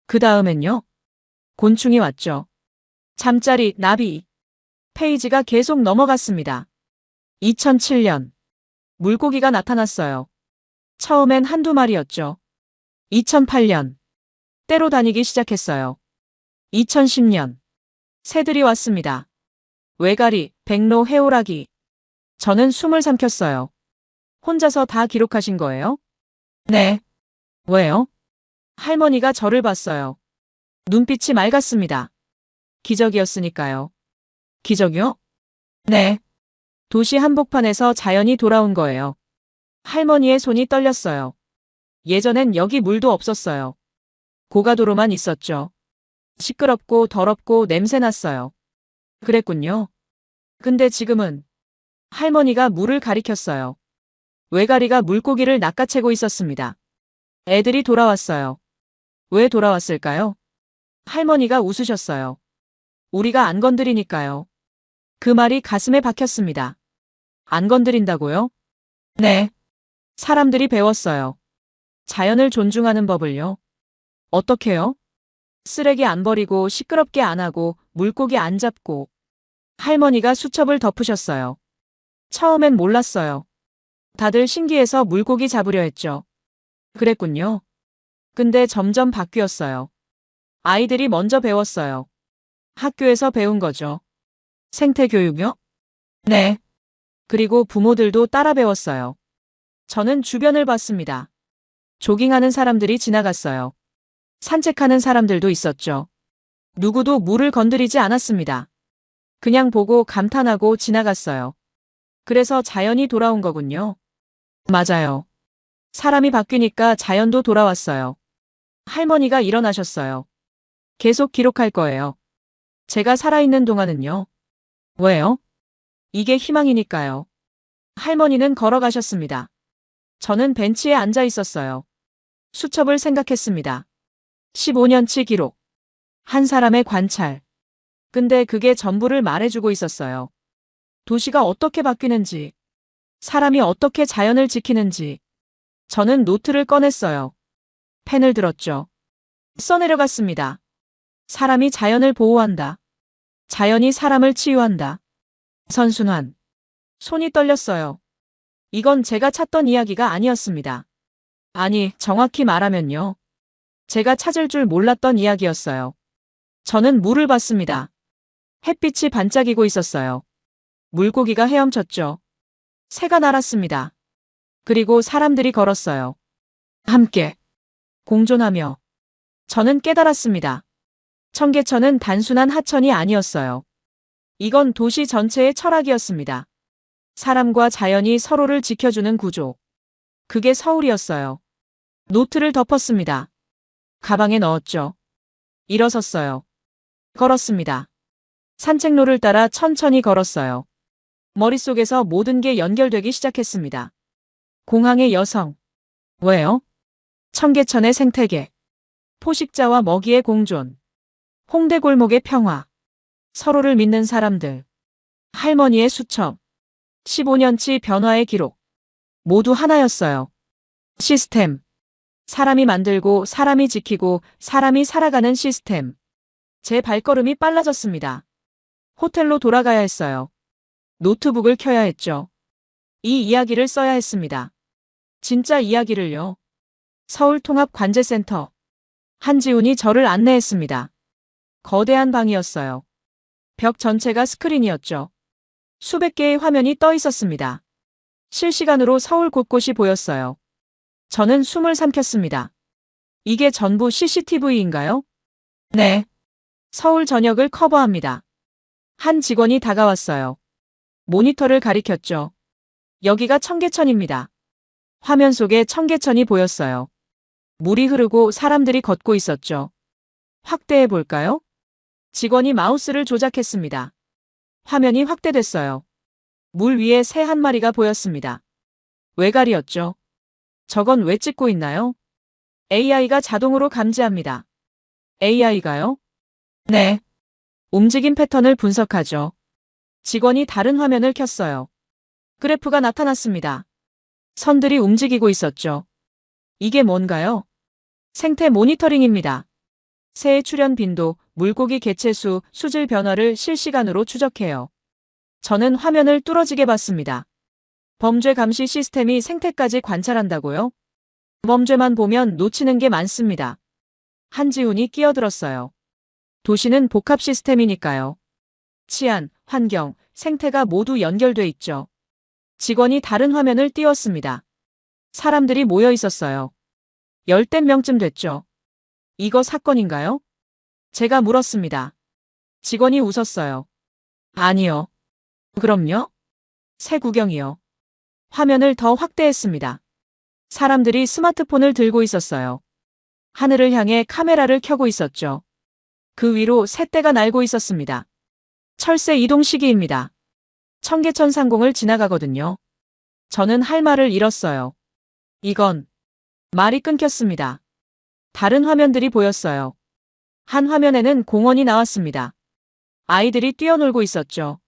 그 다음엔요. 곤충이 왔죠. 잠자리, 나비. 페이지가 계속 넘어갔습니다. 2007년. 물고기가 나타났어요. 처음엔 한두 마리였죠. 2008년. 떼로 다니기 시작했어요. 2010년. 새들이 왔습니다. 외가리, 백로, 해오라기. 저는 숨을 삼켰어요. 혼자서 다 기록하신 거예요? 네. 왜요? 할머니가 저를 봤어요. 눈빛이 맑았습니다. 기적이었으니까요. 기적이요? 네. 도시 한복판에서 자연이 돌아온 거예요. 할머니의 손이 떨렸어요. 예전엔 여기 물도 없었어요. 고가도로만 있었죠. 시끄럽고 더럽고 냄새났어요. 그랬군요. 근데 지금은 할머니가 물을 가리켰어요. 외가리가 물고기를 낚아채고 있었습니다. 애들이 돌아왔어요. 왜 돌아왔을까요? 할머니가 웃으셨어요. 우리가 안 건드리니까요. 그 말이 가슴에 박혔습니다. 안 건드린다고요? 네. 사람들이 배웠어요. 자연을 존중하는 법을요. 어떻게요? 쓰레기 안 버리고 시끄럽게 안 하고 물고기 안 잡고. 할머니가 수첩을 덮으셨어요. 처음엔 몰랐어요. 다들 신기해서 물고기 잡으려 했죠. 그랬군요. 근데 점점 바뀌었어요. 아이들이 먼저 배웠어요. 학교에서 배운 거죠. 생태교육요? 네. 그리고 부모들도 따라 배웠어요. 저는 주변을 봤습니다. 조깅하는 사람들이 지나갔어요. 산책하는 사람들도 있었죠. 누구도 물을 건드리지 않았습니다. 그냥 보고 감탄하고 지나갔어요. 그래서 자연이 돌아온 거군요. 맞아요. 사람이 바뀌니까 자연도 돌아왔어요. 할머니가 일어나셨어요. 계속 기록할 거예요. 제가 살아있는 동안은요. 왜요? 이게 희망이니까요. 할머니는 걸어가셨습니다. 저는 벤치에 앉아 있었어요. 수첩을 생각했습니다. 15년치 기록. 한 사람의 관찰. 근데 그게 전부를 말해주고 있었어요. 도시가 어떻게 바뀌는지, 사람이 어떻게 자연을 지키는지. 저는 노트를 꺼냈어요. 펜을 들었죠. 써내려갔습니다. 사람이 자연을 보호한다. 자연이 사람을 치유한다. 선순환. 손이 떨렸어요. 이건 제가 찾던 이야기가 아니었습니다. 아니, 정확히 말하면요. 제가 찾을 줄 몰랐던 이야기였어요. 저는 물을 봤습니다. 햇빛이 반짝이고 있었어요. 물고기가 헤엄쳤죠. 새가 날았습니다. 그리고 사람들이 걸었어요. 함께. 공존하며. 저는 깨달았습니다. 청계천은 단순한 하천이 아니었어요. 이건 도시 전체의 철학이었습니다. 사람과 자연이 서로를 지켜주는 구조. 그게 서울이었어요. 노트를 덮었습니다. 가방에 넣었죠. 일어섰어요. 걸었습니다. 산책로를 따라 천천히 걸었어요. 머릿속에서 모든 게 연결되기 시작했습니다. 공항의 여성. 왜요? 청계천의 생태계. 포식자와 먹이의 공존. 홍대 골목의 평화. 서로를 믿는 사람들. 할머니의 수첩. 15년치 변화의 기록. 모두 하나였어요. 시스템. 사람이 만들고 사람이 지키고 사람이 살아가는 시스템. 제 발걸음이 빨라졌습니다. 호텔로 돌아가야 했어요. 노트북을 켜야 했죠. 이 이야기를 써야 했습니다. 진짜 이야기를요. 서울통합관제센터. 한지훈이 저를 안내했습니다. 거대한 방이었어요. 벽 전체가 스크린이었죠. 수백 개의 화면이 떠 있었습니다. 실시간으로 서울 곳곳이 보였어요. 저는 숨을 삼켰습니다. 이게 전부 CCTV인가요? 네. 서울 전역을 커버합니다. 한 직원이 다가왔어요. 모니터를 가리켰죠. 여기가 청계천입니다. 화면 속에 청계천이 보였어요. 물이 흐르고 사람들이 걷고 있었죠. 확대해 볼까요? 직원이 마우스를 조작했습니다. 화면이 확대됐어요. 물 위에 새 한 마리가 보였습니다. 외갈이었죠. 저건 왜 찍고 있나요? AI가 자동으로 감지합니다. AI가요? 네. 움직임 패턴을 분석하죠. 직원이 다른 화면을 켰어요. 그래프가 나타났습니다. 선들이 움직이고 있었죠. 이게 뭔가요? 생태 모니터링입니다. 새의 출현 빈도, 물고기 개체수, 수질 변화를 실시간으로 추적해요. 저는 화면을 뚫어지게 봤습니다. 범죄 감시 시스템이 생태까지 관찰한다고요? 범죄만 보면 놓치는 게 많습니다. 한지훈이 끼어들었어요. 도시는 복합 시스템이니까요. 치안, 환경, 생태가 모두 연결돼 있죠. 직원이 다른 화면을 띄웠습니다. 사람들이 모여 있었어요. 10대 명쯤 됐죠. 이거 사건인가요? 제가 물었습니다. 직원이 웃었어요. 아니요. 그럼요? 새 구경이요. 화면을 더 확대했습니다. 사람들이 스마트폰을 들고 있었어요. 하늘을 향해 카메라를 켜고 있었죠. 그 위로 새떼가 날고 있었습니다. 철새 이동 시기입니다. 청계천 상공을 지나가거든요. 저는 할 말을 잃었어요. 이건 말이 끊겼습니다. 다른 화면들이 보였어요. 한 화면에는 공원이 나왔습니다. 아이들이 뛰어놀고 있었죠.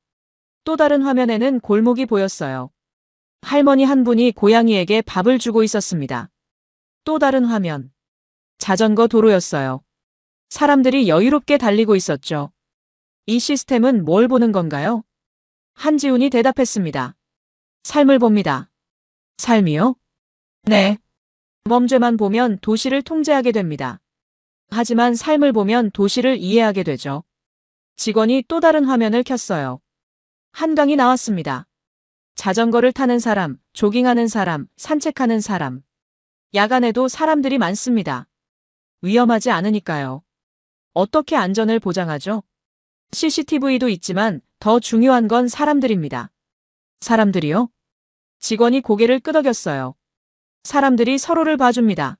또 다른 화면에는 골목이 보였어요. 할머니 한 분이 고양이에게 밥을 주고 있었습니다. 또 다른 화면. 자전거 도로였어요. 사람들이 여유롭게 달리고 있었죠. 이 시스템은 뭘 보는 건가요? 한지훈이 대답했습니다. 삶을 봅니다. 삶이요? 네. 범죄만 보면 도시를 통제하게 됩니다. 하지만 삶을 보면 도시를 이해하게 되죠. 직원이 또 다른 화면을 켰어요. 한강이 나왔습니다. 자전거를 타는 사람, 조깅하는 사람, 산책하는 사람. 야간에도 사람들이 많습니다. 위험하지 않으니까요. 어떻게 안전을 보장하죠? CCTV도 있지만 더 중요한 건 사람들입니다. 사람들이요? 직원이 고개를 끄덕였어요. 사람들이 서로를 봐줍니다.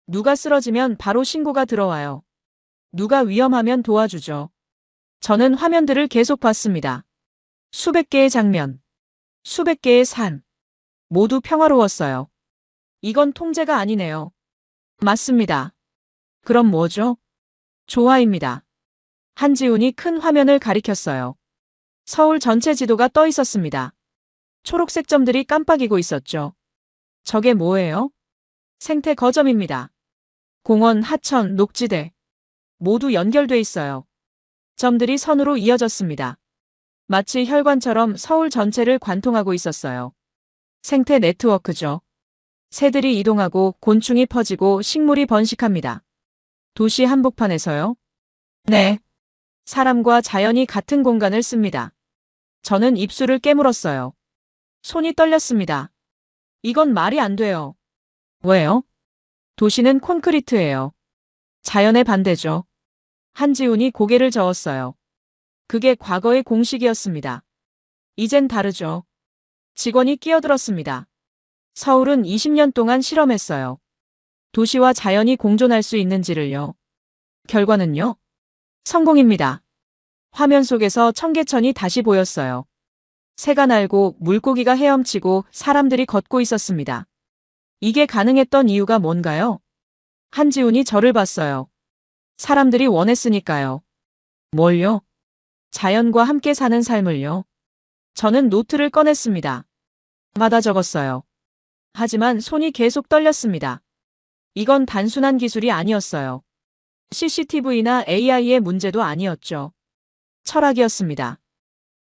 누가 쓰러지면 바로 신고가 들어와요. 누가 위험하면 도와주죠. 저는 화면들을 계속 봤습니다. 수백 개의 장면, 수백 개의 산. 모두 평화로웠어요. 이건 통제가 아니네요. 맞습니다. 그럼 뭐죠? 조화입니다. 한지훈이 큰 화면을 가리켰어요. 서울 전체 지도가 떠 있었습니다. 초록색 점들이 깜빡이고 있었죠. 저게 뭐예요? 생태 거점입니다. 공원, 하천, 녹지대. 모두 연결돼 있어요. 점들이 선으로 이어졌습니다. 마치 혈관처럼 서울 전체를 관통하고 있었어요. 생태 네트워크죠. 새들이 이동하고 곤충이 퍼지고 식물이 번식합니다. 도시 한복판에서요? 네. 사람과 자연이 같은 공간을 씁니다. 저는 입술을 깨물었어요. 손이 떨렸습니다. 이건 말이 안 돼요. 왜요? 도시는 콘크리트예요. 자연의 반대죠. 한지훈이 고개를 저었어요. 그게 과거의 공식이었습니다. 이젠 다르죠. 직원이 끼어들었습니다. 서울은 20년 동안 실험했어요. 도시와 자연이 공존할 수 있는지를요. 결과는요? 성공입니다. 화면 속에서 청계천이 다시 보였어요. 새가 날고 물고기가 헤엄치고 사람들이 걷고 있었습니다. 이게 가능했던 이유가 뭔가요? 한지훈이 저를 봤어요. 사람들이 원했으니까요. 뭘요? 자연과 함께 사는 삶을요. 저는 노트를 꺼냈습니다. 받아 적었어요. 하지만 손이 계속 떨렸습니다. 이건 단순한 기술이 아니었어요. CCTV나 AI의 문제도 아니었죠. 철학이었습니다.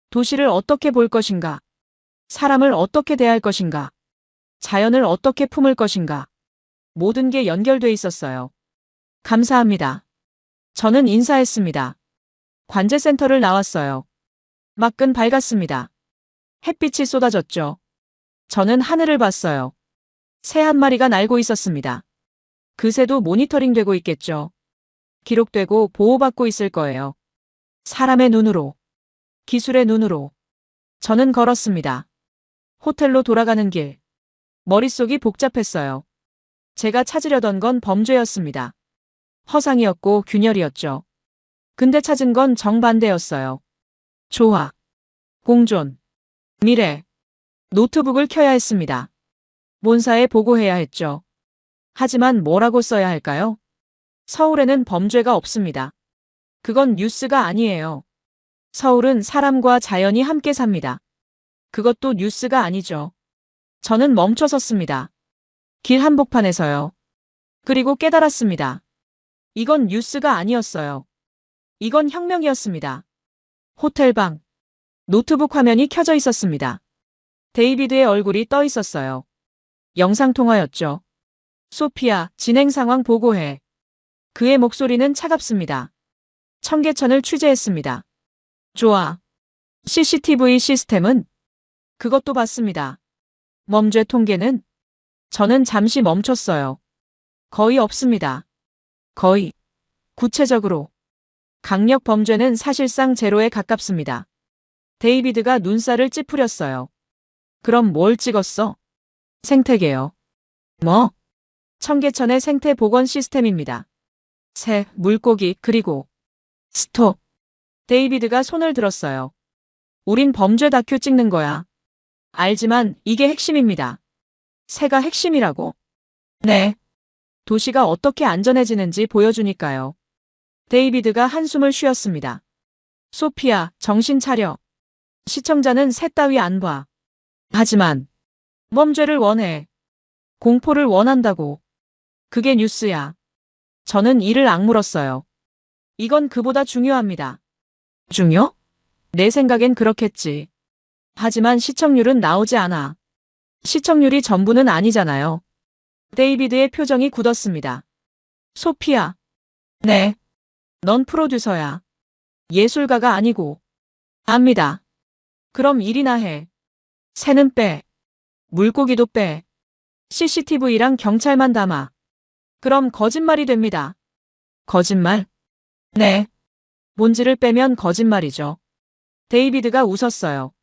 도시를 어떻게 볼 것인가? 사람을 어떻게 대할 것인가? 자연을 어떻게 품을 것인가? 모든 게 연결돼 있었어요. 감사합니다. 저는 인사했습니다. 관제센터를 나왔어요. 막근 밝았습니다. 햇빛이 쏟아졌죠. 저는 하늘을 봤어요. 새 한 마리가 날고 있었습니다. 그 새도 모니터링되고 있겠죠. 기록되고 보호받고 있을 거예요. 사람의 눈으로, 기술의 눈으로. 저는 걸었습니다. 호텔로 돌아가는 길. 머릿속이 복잡했어요. 제가 찾으려던 건 범죄였습니다. 허상이었고 균열이었죠. 근데 찾은 건 정반대였어요. 조화, 공존, 미래. 노트북을 켜야 했습니다. 본사에 보고해야 했죠. 하지만 뭐라고 써야 할까요? 서울에는 범죄가 없습니다. 그건 뉴스가 아니에요. 서울은 사람과 자연이 함께 삽니다. 그것도 뉴스가 아니죠. 저는 멈춰 섰습니다. 길 한복판에서요. 그리고 깨달았습니다. 이건 뉴스가 아니었어요. 이건 혁명이었습니다. 호텔방. 노트북 화면이 켜져 있었습니다. 데이비드의 얼굴이 떠 있었어요. 영상통화였죠. 소피아, 진행 상황 보고해. 그의 목소리는 차갑습니다. 청계천을 취재했습니다. 좋아. CCTV 시스템은? 그것도 봤습니다. 범죄 통계는? 저는 잠시 멈췄어요. 거의 없습니다. 거의. 구체적으로. 강력 범죄는 사실상 제로에 가깝습니다. 데이비드가 눈살을 찌푸렸어요. 그럼 뭘 찍었어? 생태계요. 뭐? 청계천의 생태 복원 시스템입니다. 새, 물고기, 그리고 스톱. 데이비드가 손을 들었어요. 우린 범죄 다큐 찍는 거야. 알지만 이게 핵심입니다. 새가 핵심이라고. 네. 도시가 어떻게 안전해지는지 보여주니까요. 데이비드가 한숨을 쉬었습니다. 소피아, 정신 차려. 시청자는 새 따위 안 봐. 하지만 범죄를 원해. 공포를 원한다고. 그게 뉴스야. 저는 이를 악물었어요. 이건 그보다 중요합니다. 중요? 내 생각엔 그렇겠지. 하지만 시청률은 나오지 않아. 시청률이 전부는 아니잖아요. 데이비드의 표정이 굳었습니다. 소피아. 네. 넌 프로듀서야. 예술가가 아니고. 압니다. 그럼 일이나 해. 새는 빼. 물고기도 빼. CCTV랑 경찰만 담아. 그럼 거짓말이 됩니다. 거짓말? 네. 본질을 빼면 거짓말이죠. 데이비드가 웃었어요.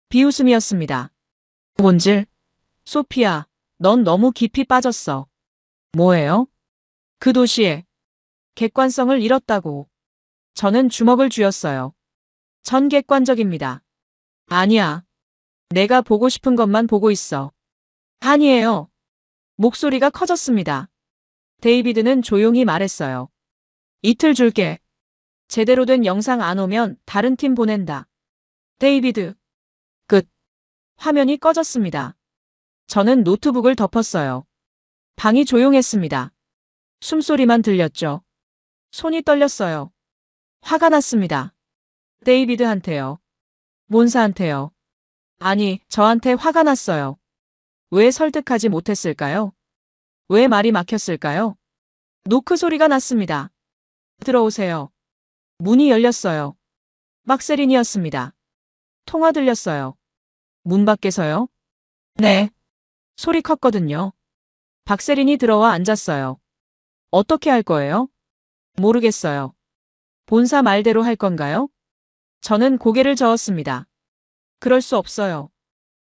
비웃음이었습니다. 본질? 소피아, 넌 너무 깊이 빠졌어. 뭐예요? 그 도시에 객관성을 잃었다고. 저는 주먹을 쥐었어요. 전 객관적입니다. 아니야. 내가 보고 싶은 것만 보고 있어. 아니에요. 목소리가 커졌습니다. 데이비드는 조용히 말했어요. 이틀 줄게. 제대로 된 영상 안 오면 다른 팀 보낸다. 데이비드. 끝. 화면이 꺼졌습니다. 저는 노트북을 덮었어요. 방이 조용했습니다. 숨소리만 들렸죠. 손이 떨렸어요. 화가 났습니다. 데이비드한테요. 몬사한테요. 아니, 저한테 화가 났어요. 왜 설득하지 못했을까요? 왜 말이 막혔을까요? 노크 소리가 났습니다. 들어오세요. 문이 열렸어요. 막세린이었습니다. 통화 들렸어요. 문 밖에서요? 네. 소리 컸거든요. 박세린이 들어와 앉았어요. 어떻게 할 거예요? 모르겠어요. 본사 말대로 할 건가요? 저는 고개를 저었습니다. 그럴 수 없어요.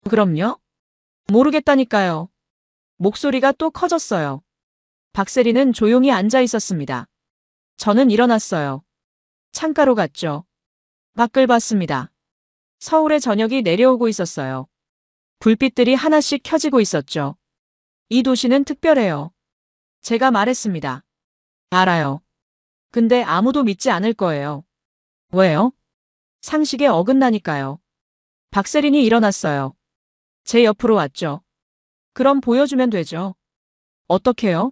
그럼요? 모르겠다니까요. 목소리가 또 커졌어요. 박세린은 조용히 앉아 있었습니다. 저는 일어났어요. 창가로 갔죠. 밖을 봤습니다. 서울의 저녁이 내려오고 있었어요. 불빛들이 하나씩 켜지고 있었죠. 이 도시는 특별해요. 제가 말했습니다. 알아요. 근데 아무도 믿지 않을 거예요. 왜요? 상식에 어긋나니까요. 박세린이 일어났어요. 제 옆으로 왔죠. 그럼 보여주면 되죠. 어떻게요?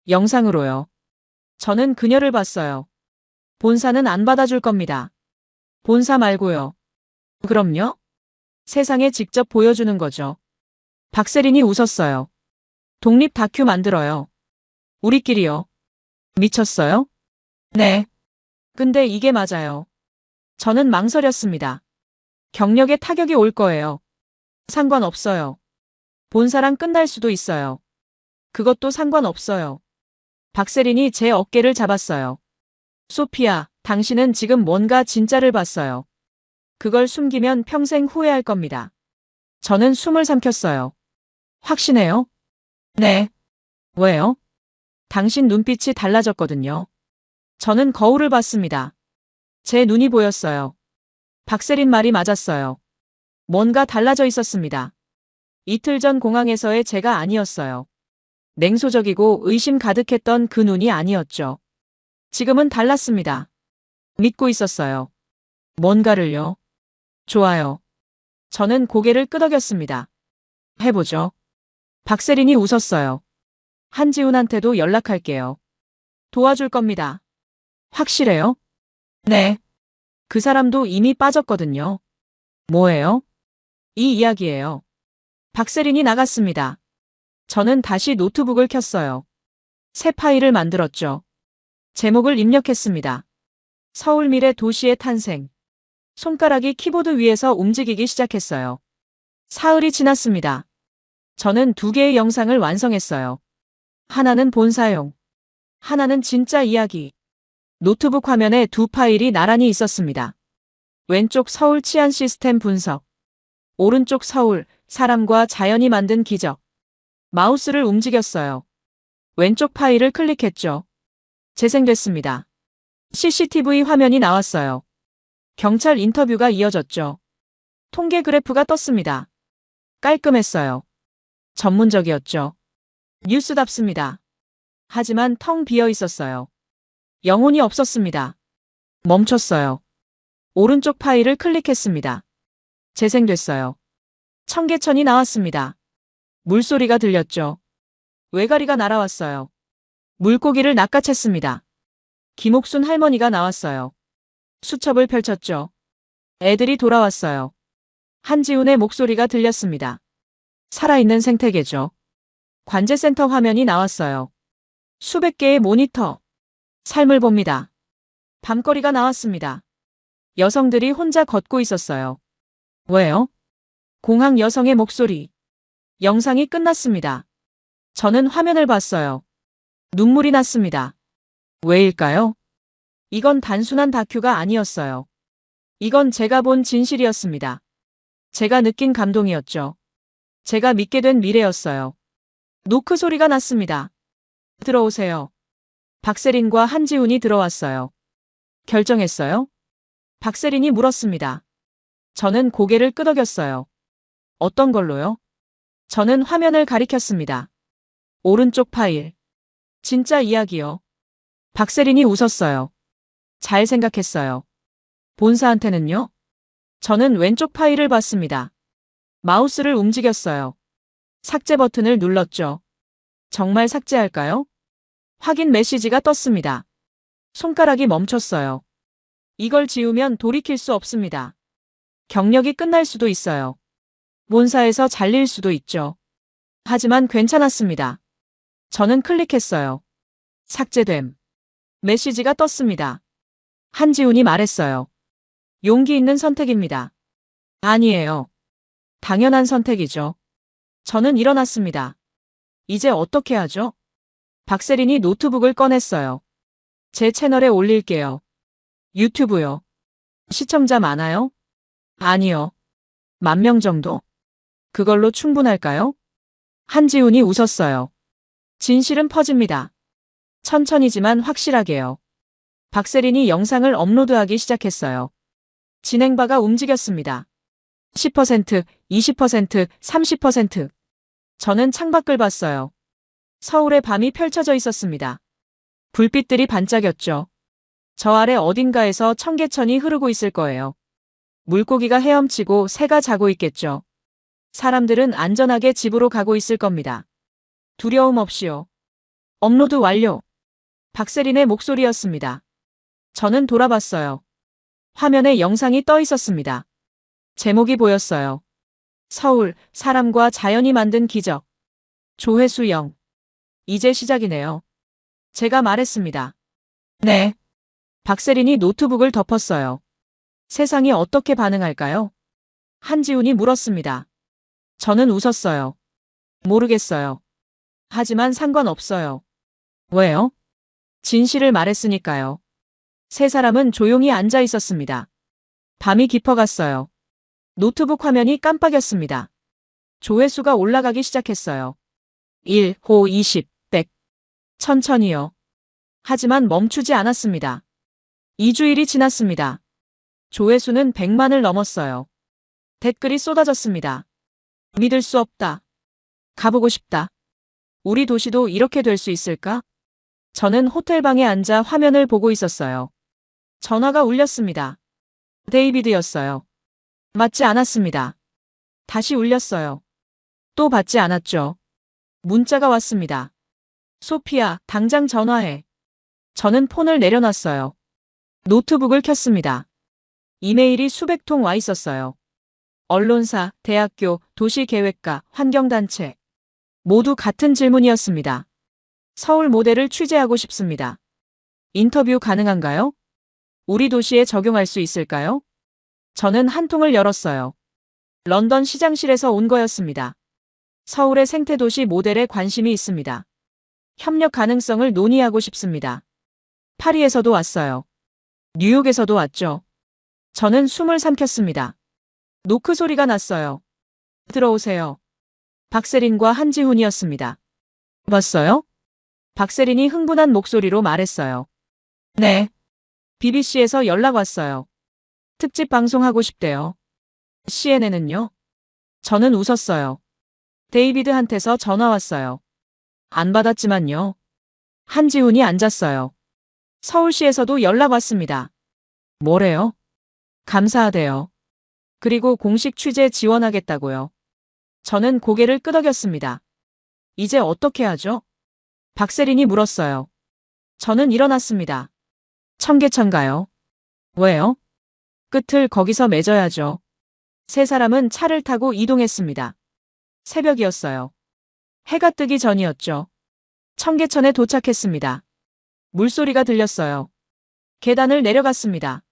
영상으로요. 저는 그녀를 봤어요. 본사는 안 받아줄 겁니다. 본사 말고요. 그럼요? 세상에 직접 보여주는 거죠. 박세린이 웃었어요. 독립 다큐 만들어요. 우리끼리요. 미쳤어요? 네. 근데 이게 맞아요. 저는 망설였습니다. 경력에 타격이 올 거예요. 상관없어요. 본사랑 끝날 수도 있어요. 그것도 상관없어요. 박세린이 제 어깨를 잡았어요. 소피아, 당신은 지금 뭔가 진짜를 봤어요. 그걸 숨기면 평생 후회할 겁니다. 저는 숨을 삼켰어요. 확신해요? 네. 왜요? 당신 눈빛이 달라졌거든요. 저는 거울을 봤습니다. 제 눈이 보였어요. 박세린 말이 맞았어요. 뭔가 달라져 있었습니다. 이틀 전 공항에서의 제가 아니었어요. 냉소적이고 의심 가득했던 그 눈이 아니었죠. 지금은 달랐습니다. 믿고 있었어요. 뭔가를요. 좋아요. 저는 고개를 끄덕였습니다. 해보죠. 박세린이 웃었어요. 한지훈한테도 연락할게요. 도와줄 겁니다. 확실해요? 네. 그 사람도 이미 빠졌거든요. 뭐예요? 이 이야기예요. 박세린이 나갔습니다. 저는 다시 노트북을 켰어요. 새 파일을 만들었죠. 제목을 입력했습니다. 서울미래 도시의 탄생. 손가락이 키보드 위에서 움직이기 시작했어요. 사흘이 지났습니다. 저는 2개의 영상을 완성했어요. 하나는 본사용, 하나는 진짜 이야기. 노트북 화면에 2 파일이 나란히 있었습니다. 왼쪽 서울 치안 시스템 분석, 오른쪽 서울, 사람과 자연이 만든 기적. 마우스를 움직였어요. 왼쪽 파일을 클릭했죠. 재생됐습니다. CCTV 화면이 나왔어요. 경찰 인터뷰가 이어졌죠. 통계 그래프가 떴습니다. 깔끔했어요. 전문적이었죠. 뉴스답습니다. 하지만 텅 비어 있었어요. 영혼이 없었습니다. 멈췄어요. 오른쪽 파일을 클릭했습니다. 재생됐어요. 청계천이 나왔습니다. 물소리가 들렸죠. 외가리가 날아왔어요. 물고기를 낚아챘습니다. 김옥순 할머니가 나왔어요. 수첩을 펼쳤죠. 애들이 돌아왔어요. 한지훈의 목소리가 들렸습니다. 살아있는 생태계죠. 관제센터 화면이 나왔어요. 수백 개의 모니터. 삶을 봅니다. 밤거리가 나왔습니다. 여성들이 혼자 걷고 있었어요. 왜요? 공항 여성의 목소리. 영상이 끝났습니다. 저는 화면을 봤어요. 눈물이 났습니다. 왜일까요? 이건 단순한 다큐가 아니었어요. 이건 제가 본 진실이었습니다. 제가 느낀 감동이었죠. 제가 믿게 된 미래였어요. 노크 소리가 났습니다. 들어오세요. 박세린과 한지훈이 들어왔어요. 결정했어요? 박세린이 물었습니다. 저는 고개를 끄덕였어요. 어떤 걸로요? 저는 화면을 가리켰습니다. 오른쪽 파일. 진짜 이야기요. 박세린이 웃었어요. 잘 생각했어요. 본사한테는요? 저는 왼쪽 파일을 봤습니다. 마우스를 움직였어요. 삭제 버튼을 눌렀죠. 정말 삭제할까요? 확인 메시지가 떴습니다. 손가락이 멈췄어요. 이걸 지우면 돌이킬 수 없습니다. 경력이 끝날 수도 있어요. 본사에서 잘릴 수도 있죠. 하지만 괜찮았습니다. 저는 클릭했어요. 삭제됨. 메시지가 떴습니다. 한지훈이 말했어요. 용기 있는 선택입니다. 아니에요. 당연한 선택이죠. 저는 일어났습니다. 이제 어떻게 하죠? 박세린이 노트북을 꺼냈어요. 제 채널에 올릴게요. 유튜브요. 시청자 많아요? 아니요. 10,000명 정도? 그걸로 충분할까요? 한지훈이 웃었어요. 진실은 퍼집니다. 천천히지만 확실하게요. 박세린이 영상을 업로드하기 시작했어요. 진행바가 움직였습니다. 10%, 20%, 30%. 저는 창밖을 봤어요. 서울의 밤이 펼쳐져 있었습니다. 불빛들이 반짝였죠. 저 아래 어딘가에서 청계천이 흐르고 있을 거예요. 물고기가 헤엄치고 새가 자고 있겠죠. 사람들은 안전하게 집으로 가고 있을 겁니다. 두려움 없이요. 업로드 완료. 박세린의 목소리였습니다. 저는 돌아봤어요. 화면에 영상이 떠 있었습니다. 제목이 보였어요. 서울, 사람과 자연이 만든 기적. 조회수 0. 이제 시작이네요. 제가 말했습니다. 네. 박세린이 노트북을 덮었어요. 세상이 어떻게 반응할까요? 한지훈이 물었습니다. 저는 웃었어요. 모르겠어요. 하지만 상관없어요. 왜요? 진실을 말했으니까요. 세 사람은 조용히 앉아 있었습니다. 밤이 깊어갔어요. 노트북 화면이 깜빡였습니다. 조회수가 올라가기 시작했어요. 1, 5, 20, 100. 천천히요. 하지만 멈추지 않았습니다. 2주일이 지났습니다. 조회수는 100만을 넘었어요. 댓글이 쏟아졌습니다. 믿을 수 없다. 가보고 싶다. 우리 도시도 이렇게 될 수 있을까? 저는 호텔방에 앉아 화면을 보고 있었어요. 전화가 울렸습니다. 데이비드였어요. 맞지 않았습니다. 다시 울렸어요. 또 받지 않았죠. 문자가 왔습니다. 소피야, 당장 전화해. 저는 폰을 내려놨어요. 노트북을 켰습니다. 이메일이 수백 통 와 있었어요. 언론사, 대학교, 도시계획가, 환경단체. 모두 같은 질문이었습니다. 서울 모델을 취재하고 싶습니다. 인터뷰 가능한가요? 우리 도시에 적용할 수 있을까요? 저는 한 통을 열었어요. 런던 시장실에서 온 거였습니다. 서울의 생태도시 모델에 관심이 있습니다. 협력 가능성을 논의하고 싶습니다. 파리에서도 왔어요. 뉴욕에서도 왔죠. 저는 숨을 삼켰습니다. 노크 소리가 났어요. 들어오세요. 박세린과 한지훈이었습니다. 봤어요? 박세린이 흥분한 목소리로 말했어요. 네. BBC에서 연락 왔어요. 특집 방송하고 싶대요. CNN은요? 저는 웃었어요. 데이비드한테서 전화 왔어요. 안 받았지만요. 한지훈이 앉았어요. 서울시에서도 연락 왔습니다. 뭐래요? 감사하대요. 그리고 공식 취재 지원하겠다고요. 저는 고개를 끄덕였습니다. 이제 어떻게 하죠? 박세린이 물었어요. 저는 일어났습니다. 청계천가요? 왜요? 끝을 거기서 맺어야죠. 세 사람은 차를 타고 이동했습니다. 새벽이었어요. 해가 뜨기 전이었죠. 청계천에 도착했습니다. 물소리가 들렸어요. 계단을 내려갔습니다.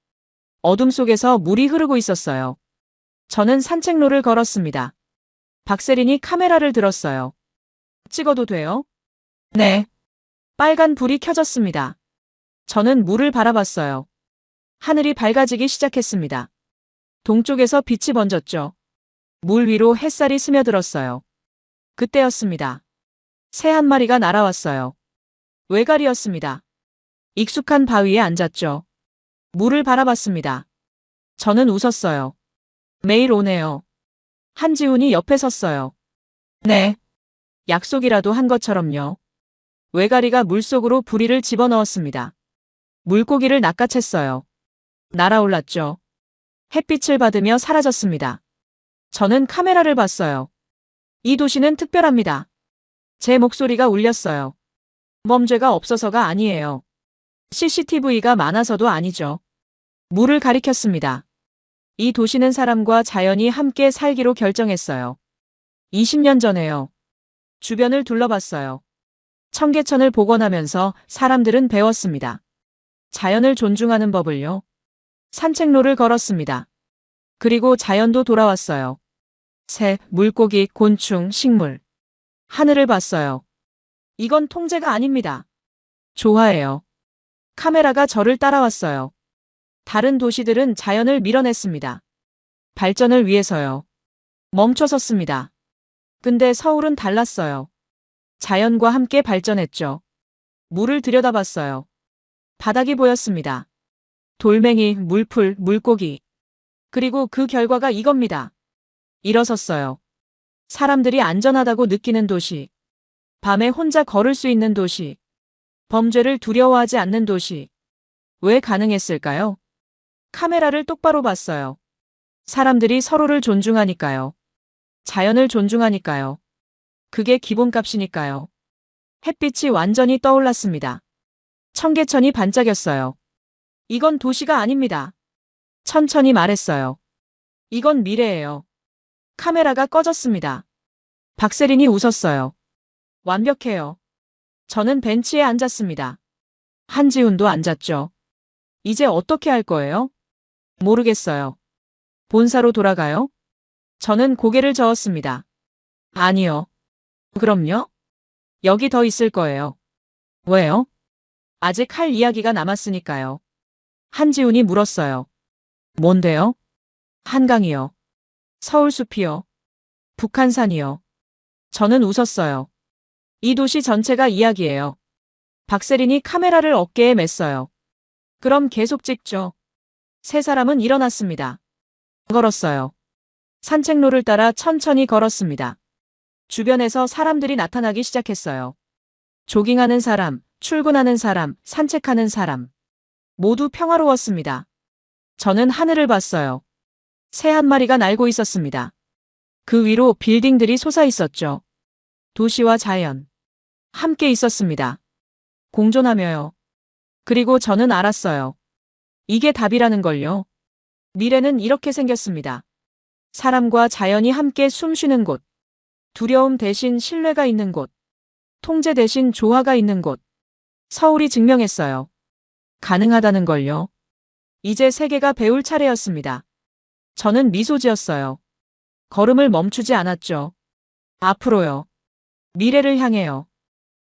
어둠 속에서 물이 흐르고 있었어요. 저는 산책로를 걸었습니다. 박세린이 카메라를 들었어요. 찍어도 돼요? 네. 빨간 불이 켜졌습니다. 저는 물을 바라봤어요. 하늘이 밝아지기 시작했습니다. 동쪽에서 빛이 번졌죠. 물 위로 햇살이 스며들었어요. 그때였습니다. 새 한 마리가 날아왔어요. 외갈이었습니다. 익숙한 바위에 앉았죠. 물을 바라봤습니다. 저는 웃었어요. 매일 오네요. 한지훈이 옆에 섰어요. 네. 약속이라도 한 것처럼요. 외가리가 물속으로 부리를 집어넣었습니다. 물고기를 낚아챘어요. 날아올랐죠. 햇빛을 받으며 사라졌습니다. 저는 카메라를 봤어요. 이 도시는 특별합니다. 제 목소리가 울렸어요. 범죄가 없어서가 아니에요. CCTV가 많아서도 아니죠. 물을 가리켰습니다. 이 도시는 사람과 자연이 함께 살기로 결정했어요. 20년 전에요. 주변을 둘러봤어요. 청계천을 복원하면서 사람들은 배웠습니다. 자연을 존중하는 법을요. 산책로를 걸었습니다. 그리고 자연도 돌아왔어요. 새, 물고기, 곤충, 식물. 하늘을 봤어요. 이건 통제가 아닙니다. 조화예요. 카메라가 저를 따라왔어요. 다른 도시들은 자연을 밀어냈습니다. 발전을 위해서요. 멈춰섰습니다. 근데 서울은 달랐어요. 자연과 함께 발전했죠. 물을 들여다봤어요. 바닥이 보였습니다. 돌멩이, 물풀, 물고기. 그리고 그 결과가 이겁니다. 일어섰어요. 사람들이 안전하다고 느끼는 도시. 밤에 혼자 걸을 수 있는 도시. 범죄를 두려워하지 않는 도시. 왜 가능했을까요? 카메라를 똑바로 봤어요. 사람들이 서로를 존중하니까요. 자연을 존중하니까요. 그게 기본값이니까요. 햇빛이 완전히 떠올랐습니다. 청계천이 반짝였어요. 이건 도시가 아닙니다. 천천히 말했어요. 이건 미래예요. 카메라가 꺼졌습니다. 박세린이 웃었어요. 완벽해요. 저는 벤치에 앉았습니다. 한지훈도 앉았죠. 이제 어떻게 할 거예요? 모르겠어요. 본사로 돌아가요? 저는 고개를 저었습니다. 아니요. 그럼요? 여기 더 있을 거예요. 왜요? 아직 할 이야기가 남았으니까요. 한지훈이 물었어요. 뭔데요? 한강이요. 서울숲이요. 북한산이요. 저는 웃었어요. 이 도시 전체가 이야기예요. 박세린이 카메라를 어깨에 맸어요. 그럼 계속 찍죠. 세 사람은 일어났습니다. 걸었어요. 산책로를 따라 천천히 걸었습니다. 주변에서 사람들이 나타나기 시작했어요. 조깅하는 사람, 출근하는 사람, 산책하는 사람. 모두 평화로웠습니다. 저는 하늘을 봤어요. 새 한 마리가 날고 있었습니다. 그 위로 빌딩들이 솟아 있었죠. 도시와 자연. 함께 있었습니다. 공존하며요. 그리고 저는 알았어요. 이게 답이라는 걸요. 미래는 이렇게 생겼습니다. 사람과 자연이 함께 숨쉬는 곳. 두려움 대신 신뢰가 있는 곳. 통제 대신 조화가 있는 곳. 서울이 증명했어요. 가능하다는 걸요. 이제 세계가 배울 차례였습니다. 저는 미소 지었어요. 걸음을 멈추지 않았죠. 앞으로요. 미래를 향해요.